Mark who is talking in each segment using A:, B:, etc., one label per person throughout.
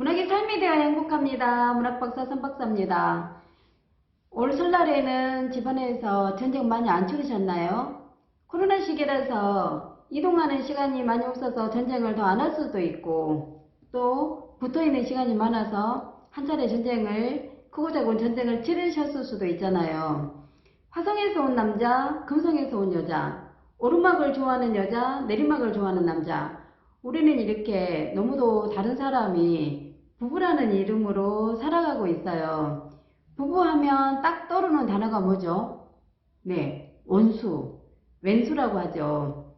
A: 문학의 삶이 되어 행복합니다. 문학박사 선박사입니다. 올 설날에는 집안에서 전쟁 많이 안 치르셨나요? 코로나 시기라서 이동하는 시간이 많이 없어서 전쟁을 더 안 할 수도 있고, 또 붙어있는 시간이 많아서 한 차례 크고 작은 전쟁을 치르셨을 수도 있잖아요. 화성에서 온 남자, 금성에서 온 여자, 오르막을 좋아하는 여자, 내리막을 좋아하는 남자. 우리는 이렇게 너무도 다른 사람이 부부라는 이름으로 살아가고 있어요. 부부하면 딱 떠오르는 단어가 뭐죠? 네, 원수, 왼수라고 하죠.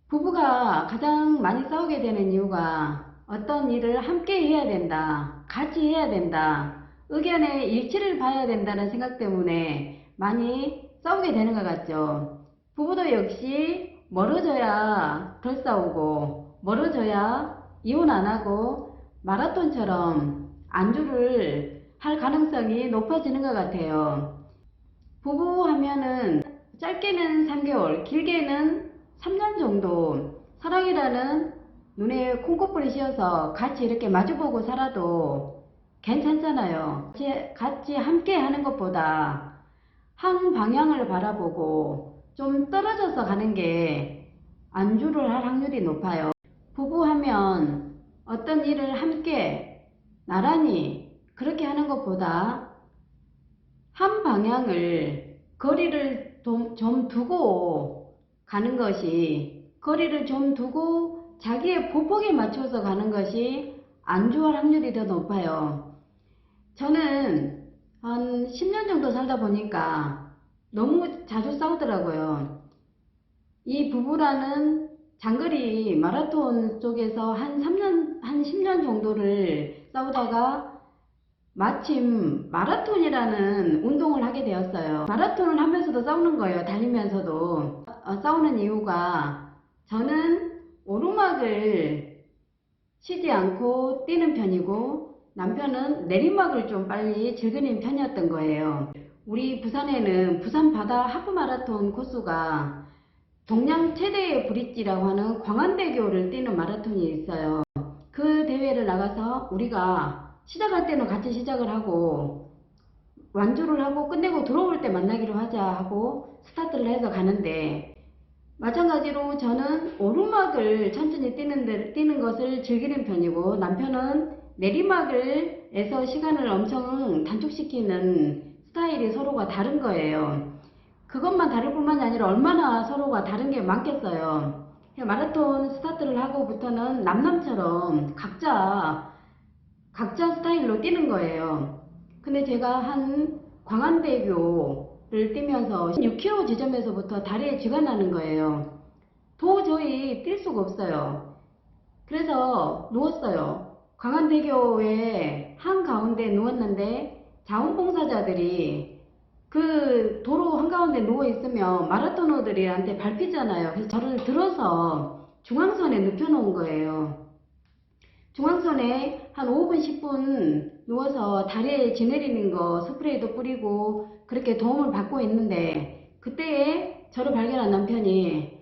A: 부부가 가장 많이 싸우게 되는 이유가 어떤 일을 함께 해야 된다, 같이 해야 된다, 의견의 일치를 봐야 된다는 생각 때문에 많이 싸우게 되는 것 같죠. 부부도 역시 멀어져야 덜 싸우고, 멀어져야 이혼 안 하고 마라톤처럼 안주를 할 가능성이 높아지는 것 같아요. 부부 하면은 짧게는 3개월, 길게는 3년 정도 사랑이라는 눈에 콩고풀이 씌어서 같이 이렇게 마주보고 살아도 괜찮잖아요. 같이 함께 하는 것보다 한 방향을 바라보고 좀 떨어져서 가는 게 안주를 할 확률이 높아요. 부부하면 어떤 일을 함께 나란히 그렇게 하는 것보다 한 방향을 거리를 좀 두고 가는 것이, 거리를 좀 두고 자기의 보폭에 맞춰서 가는 것이 안주할 확률이 더 높아요. 저는 한 10년 정도 살다 보니까 너무 자주 싸우더라고요. 이 부부라는 장거리 마라톤 쪽에서 한 10년 정도를 싸우다가 마침 마라톤이라는 운동을 하게 되었어요. 마라톤을 하면서도 싸우는 거예요. 달리면서도. 싸우는 이유가, 저는 오르막을 쉬지 않고 뛰는 편이고 남편은 내리막을 좀 빨리 즐기는 편이었던 거예요. 우리 부산에는 부산 바다 하프 마라톤 코스가 동양 최대의 브릿지라고 하는 광안대교를 뛰는 마라톤이 있어요. 그 대회를 나가서 우리가 시작할 때는 같이 시작을 하고 완주를 하고 끝내고 들어올 때 만나기로 하자 하고 스타트를 해서 가는데, 마찬가지로 저는 오르막을 천천히 뛰는 것을 즐기는 편이고 남편은 내리막을 해서 시간을 엄청 단축시키는 스타일이 서로가 다른 거예요. 그것만 다를 뿐만이 아니라 얼마나 서로가 다른 게 많겠어요. 마라톤 스타트를 하고부터는 남남처럼 각자 스타일로 뛰는 거예요. 근데 제가 한 광안대교를 뛰면서 6km 지점에서부터 다리에 쥐가 나는 거예요. 도저히 뛸 수가 없어요. 그래서 누웠어요. 광안대교의 한가운데 누웠는데 자원봉사자들이 그 도로 한가운데 누워있으면 마라토너들한테 밟히잖아요. 그래서 저를 들어서 중앙선에 눕혀놓은 거예요. 중앙선에 한 5분 10분 누워서 다리에 지내리는 거 스프레이도 뿌리고 그렇게 도움을 받고 있는데, 그때에 저를 발견한 남편이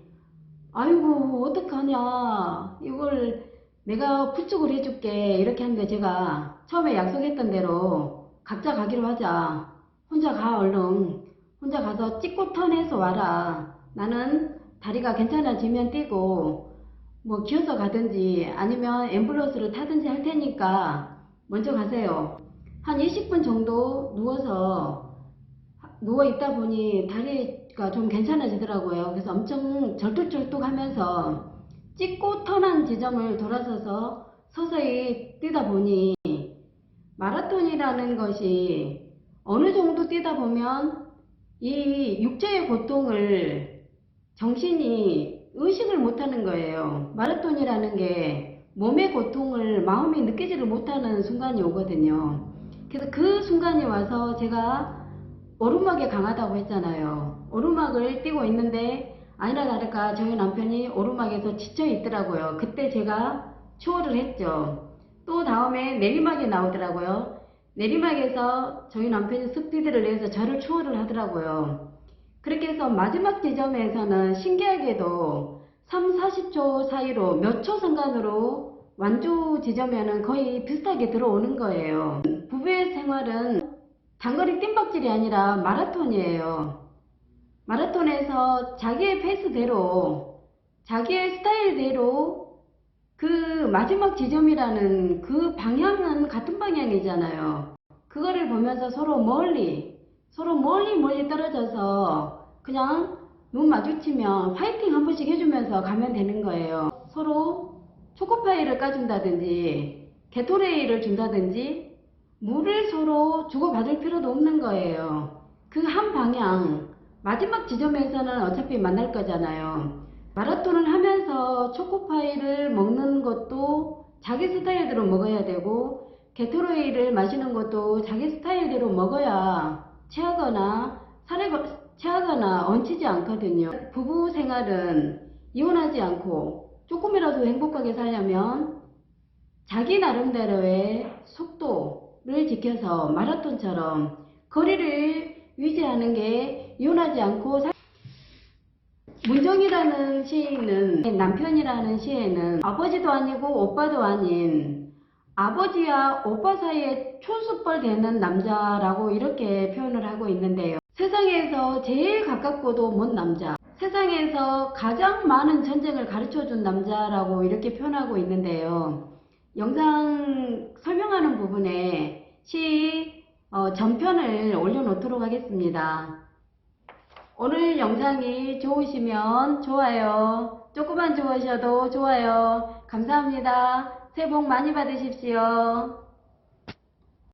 A: 아이고 어떡하냐, 이걸 내가 부축을 해줄게 이렇게 하는데, 제가 처음에 약속했던 대로 각자 가기로 하자, 혼자 가, 얼른 혼자 가서 찍고 턴해서 와라, 나는 다리가 괜찮아지면 뛰고 뭐 기어서 가든지 아니면 앰뷸런스를 타든지 할 테니까 먼저 가세요. 한 20분 정도 누워 있다 보니 다리가 좀 괜찮아지더라고요. 그래서 엄청 절뚝절뚝 하면서 찍고 턴한 지점을 돌아서서 서서히 뛰다 보니, 마라톤이라는 것이 어느 정도 뛰다 보면 이 육체의 고통을 정신이 의식을 못하는 거예요. 마라톤이라는 게 몸의 고통을 마음이 느끼지를 못하는 순간이 오거든요. 그래서 그 순간이 와서, 제가 오르막에 강하다고 했잖아요. 오르막을 뛰고 있는데 아니나 다를까 저희 남편이 오르막에서 지쳐 있더라고요. 그때 제가 추월을 했죠. 또 다음에 내리막이 나오더라고요. 내리막에서 저희 남편이 스피드를 내서 저를 추월을 하더라고요. 그렇게 해서 마지막 지점에서는 신기하게도 3, 40초 사이로 몇 초 상관으로 완주 지점에는 거의 비슷하게 들어오는 거예요. 부부의 생활은 단거리 뜀박질이 아니라 마라톤이에요. 마라톤에서 자기의 페이스대로, 자기의 스타일대로 그 마지막 지점이라는 그 방향은 같은 방향이잖아요. 그거를 보면서 서로 멀리 떨어져서 그냥 눈 마주치면 파이팅 한 번씩 해주면서 가면 되는 거예요. 서로 초코파이를 까준다든지 게토레이를 준다든지 물을 서로 주고받을 필요도 없는 거예요. 그 한 방향, 마지막 지점에서는 어차피 만날 거잖아요. 마라톤을 하면서 초코파이를 먹는 것도 자기 스타일대로 먹어야 되고, 게토레이를 마시는 것도 자기 스타일대로 먹어야 체하거나 얹히지 않거든요. 부부 생활은 이혼하지 않고 조금이라도 행복하게 살려면 자기 나름대로의 속도를 지켜서 마라톤처럼 거리를 유지하는 게 이혼하지 않고 문정이라는 시인은, 남편이라는 시에는 아버지도 아니고 오빠도 아닌 아버지와 오빠 사이에 촌수뻘 되는 남자라고 이렇게 표현을 하고 있는데요. 세상에서 제일 가깝고도 먼 남자, 세상에서 가장 많은 전쟁을 가르쳐준 남자라고 이렇게 표현하고 있는데요. 영상 설명하는 부분에 시 전편을 올려놓도록 하겠습니다. 오늘 영상이 좋으시면 좋아요, 조금만 좋으셔도 좋아요. 감사합니다. 새해 복 많이 받으십시오.